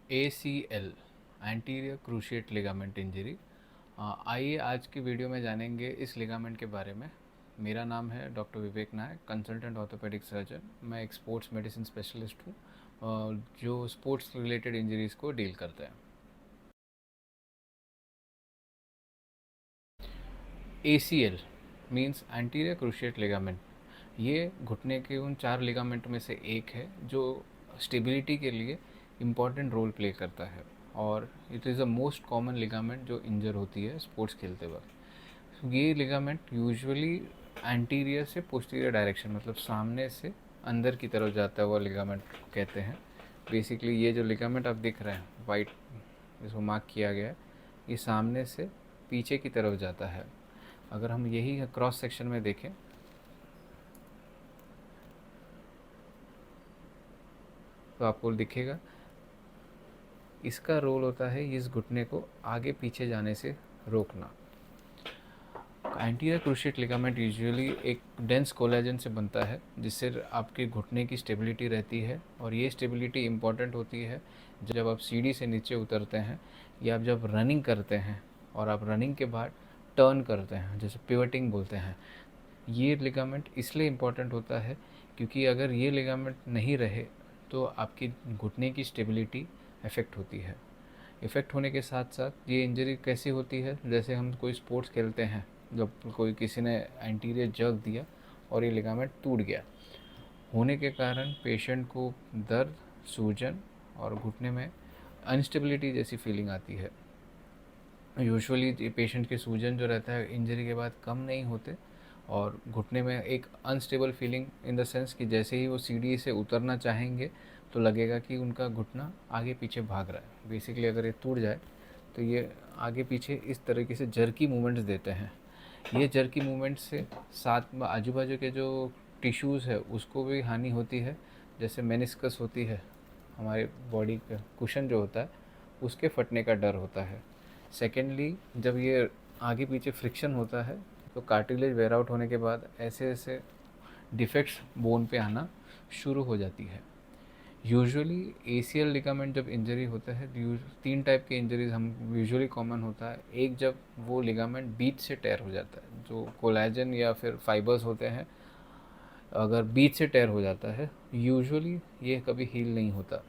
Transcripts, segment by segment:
ACL anterior cruciate ligament injury. आइए आज की वीडियो में जानेंगे इस लिगामेंट के बारे में। मेरा नाम है डॉक्टर विवेक नायक, कंसल्टेंट ऑर्थोपेडिक सर्जन। मैं एक स्पोर्ट्स मेडिसिन स्पेशलिस्ट हूँ जो स्पोर्ट्स रिलेटेड इंजरीज़ को डील करता है। ACL means anterior cruciate ligament. ये घुटने के उन 4 लिगामेंट में से एक है जो स्टेबिलिटी के लिए इम्पॉर्टेंट रोल प्ले करता है, और it is the most common ligament जो इंजर होती है स्पोर्ट्स खेलते वक्त। ये लिगामेंट यूजुअली एंटीरियर से पोस्टीरियर डायरेक्शन, मतलब सामने से अंदर की तरफ जाता हुआ लिगामेंट कहते हैं। बेसिकली ये जो लिगामेंट आप दिख रहे हैं वाइट, इसको मार्क किया गया है, ये सामने से पीछे की तरफ जाता है। अगर हम यही क्रॉस सेक्शन में देखें तो आपको दिखेगा इसका रोल होता है इस घुटने को आगे पीछे जाने से रोकना। एंटीरियर क्रूशिएट लिगामेंट यूजुअली एक डेंस कोलेजन से बनता है जिससे आपके घुटने की स्टेबिलिटी रहती है, और ये स्टेबिलिटी इम्पॉर्टेंट होती है जब आप सीढ़ी से नीचे उतरते हैं या आप जब रनिंग करते हैं और आप रनिंग के बाद टर्न करते हैं, जैसे पिवटिंग बोलते हैं। ये लिगामेंट इसलिए इम्पॉर्टेंट होता है क्योंकि अगर ये लिगामेंट नहीं रहे तो आपकी घुटने की स्टेबिलिटी अफेक्ट होती है। इफ़ेक्ट होने के साथ साथ ये इंजरी कैसी होती है, जैसे हम कोई स्पोर्ट्स खेलते हैं, जब कोई किसी ने एंटीरियर जर्क दिया और ये लिगामेंट टूट गया, होने के कारण पेशेंट को दर्द, सूजन और घुटने में अनस्टेबिलिटी जैसी फीलिंग आती है। यूजुअली पेशेंट के सूजन जो रहता है इंजरी के बाद कम नहीं होते, और घुटने में एक unstable feeling in the sense कि जैसे ही वो सीढ़ी से उतरना चाहेंगे तो लगेगा कि उनका घुटना आगे पीछे भाग रहा है। बेसिकली अगर ये टूट जाए तो ये आगे पीछे इस तरीके से जर्की मूवमेंट्स देते हैं। ये जर्की मूवमेंट से साथ में आजू बाजू के जो टिश्यूज़ है उसको भी हानि होती है, जैसे मेनिस्कस होती है, हमारे बॉडी का कुशन जो होता है उसके फटने का डर होता है। सेकेंडली, जब ये आगे पीछे फ्रिक्शन होता है तो कार्टिलेज वेयर आउट होने के बाद ऐसे ऐसे डिफेक्ट्स बोन पे आना शुरू हो जाती है। यूजुअली ACL लिगामेंट जब इंजरी होता है, 3 टाइप के इंजरीज हम यूजुअली कॉमन होता है। एक, जब वो लिगामेंट बीच से टेयर हो जाता है, जो कोलेजन या फिर फाइबर्स होते हैं, अगर बीच से टेयर हो जाता है, यूजुअली ये कभी हील नहीं होता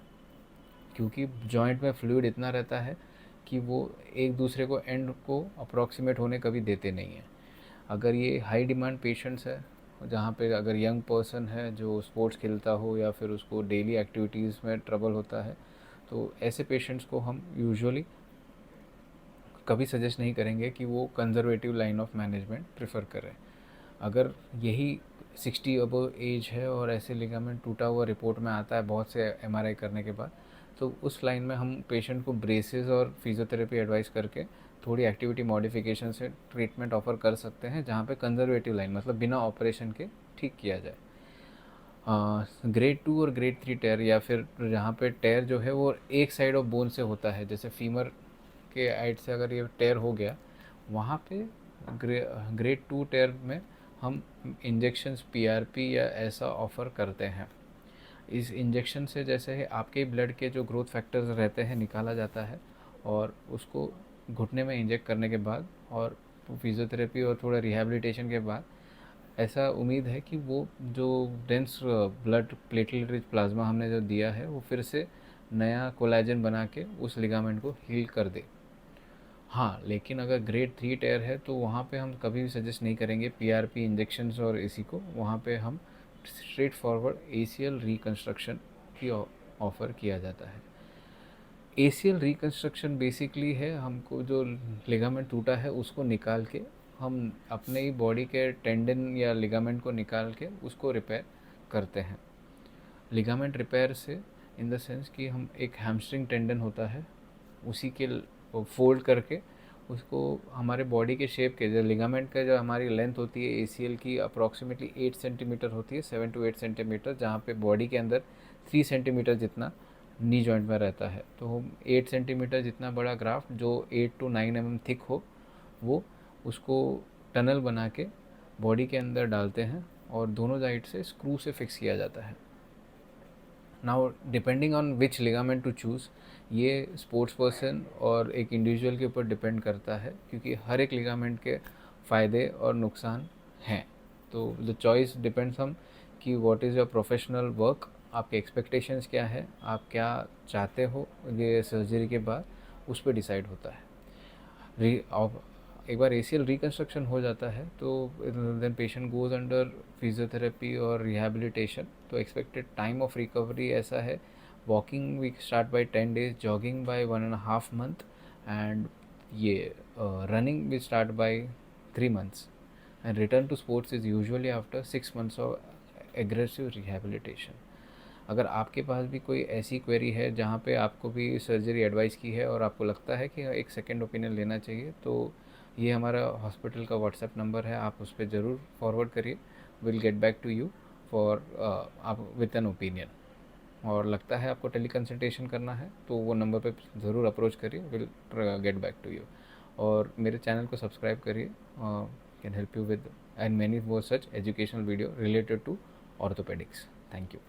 क्योंकि जॉइंट में फ्लूइड इतना रहता है कि वो एक दूसरे को एंड को अप्रॉक्सीमेट होने कभी देते नहीं हैं। अगर ये हाई डिमांड पेशेंट्स है, जहाँ पे अगर यंग पर्सन है जो स्पोर्ट्स खेलता हो या फिर उसको डेली एक्टिविटीज़ में ट्रबल होता है, तो ऐसे पेशेंट्स को हम यूजुअली कभी सजेस्ट नहीं करेंगे कि वो conservative line of management prefer करें। अगर यही 60 अबव एज है और ऐसे लिगामेंट टूटा हुआ रिपोर्ट में आता है बहुत से MRI करने के बाद, तो उस लाइन में हम पेशेंट को ब्रेसेस और फिजियोथेरेपी एडवाइस करके थोड़ी एक्टिविटी मॉडिफिकेशन से ट्रीटमेंट ऑफर कर सकते हैं, जहाँ पे कंजर्वेटिव लाइन मतलब बिना ऑपरेशन के ठीक किया जाए। ग्रेड 2 और ग्रेड 3 टेयर, या फिर जहाँ पे टेयर जो है वो एक साइड ऑफ बोन से होता है, जैसे फीमर के साइड से अगर ये टेयर हो गया, वहाँ पे ग्रेड 2 टेयर में हम इंजेक्शंस PRP या ऐसा ऑफ़र करते हैं। इस इंजेक्शन से जैसे है आपके ब्लड के जो ग्रोथ फैक्टर्स रहते हैं निकाला जाता है, और उसको घुटने में इंजेक्ट करने के बाद और फिजियोथेरेपी और थोड़ा रिहैबिलिटेशन के बाद ऐसा उम्मीद है कि वो जो dense blood platelet rich plasma हमने जो दिया है वो फिर से नया कोलेजन बना के उस लिगामेंट को हील कर दे। हाँ, लेकिन अगर ग्रेड 3 टेयर है तो वहाँ पे हम कभी भी सजेस्ट नहीं करेंगे PRP इंजेक्शंस और इसी को। वहाँ पे हम स्ट्रेट फॉरवर्ड ACL रिकन्स्ट्रक्शन की ऑफ़र किया जाता है। ACL रिकन्स्ट्रक्शन बेसिकली है हमको जो लिगामेंट टूटा है उसको निकाल के हम अपने ही बॉडी के टेंडन या लिगामेंट को निकाल के उसको रिपेयर करते हैं। लिगामेंट रिपेयर से इन द सेंस कि हम एक हैमस्ट्रिंग टेंडन होता है उसी के फोल्ड करके उसको हमारे बॉडी के शेप के, जो लिगामेंट का जो हमारी लेंथ होती है ACL की अप्रॉक्सीमेटली 8 सेंटीमीटर होती है, 7 to 8 सेंटीमीटर, जहाँ पे बॉडी के अंदर 3 सेंटीमीटर जितना नी जॉइंट में रहता है। तो हम 8 सेंटीमीटर जितना बड़ा ग्राफ्ट जो 8 to 9 mm थिक हो, वो उसको टनल बना के बॉडी के अंदर डालते हैं और दोनों साइड से स्क्रू से फिक्स किया जाता है। Now depending on which ligament to choose, ये स्पोर्ट्स पर्सन और एक इंडिविजुअल के ऊपर डिपेंड करता है, क्योंकि हर एक लिगामेंट के फ़ायदे और नुकसान हैं। तो द चॉइस डिपेंड्स ऑन कि what is your professional work, आपके एक्सपेक्टेशंस क्या है, आप क्या चाहते हो ये सर्जरी के बाद, उस पर डिसाइड होता है। एक बार ACL रिकन्स्ट्रक्शन हो जाता है तो then patient goes under physiotherapy और रिहैबिलिटेशन। तो एक्सपेक्टेड टाइम ऑफ रिकवरी ऐसा है, walking we start by 10 days, jogging by 1.5 month, and ये running we start by 3 months, and return to sports is usually after 6 months of aggressive rehabilitation. अगर आपके पास भी कोई ऐसी क्वेरी है जहाँ पे आपको भी सर्जरी एडवाइस की है और आपको लगता है कि एक सेकेंड ओपिनियन लेना चाहिए, तो ये हमारा हॉस्पिटल का व्हाट्सएप नंबर है, आप उस पर ज़रूर फॉरवर्ड करिए। Will get back to you for आप विथ एन ओपिनियन। और लगता है आपको टेली कंसल्टेशन करना है तो वो नंबर पे ज़रूर अप्रोच करिए, will get back to you. और मेरे चैनल को सब्सक्राइब करिए, can help you with and many more such educational video related to orthopaedics. Thank you.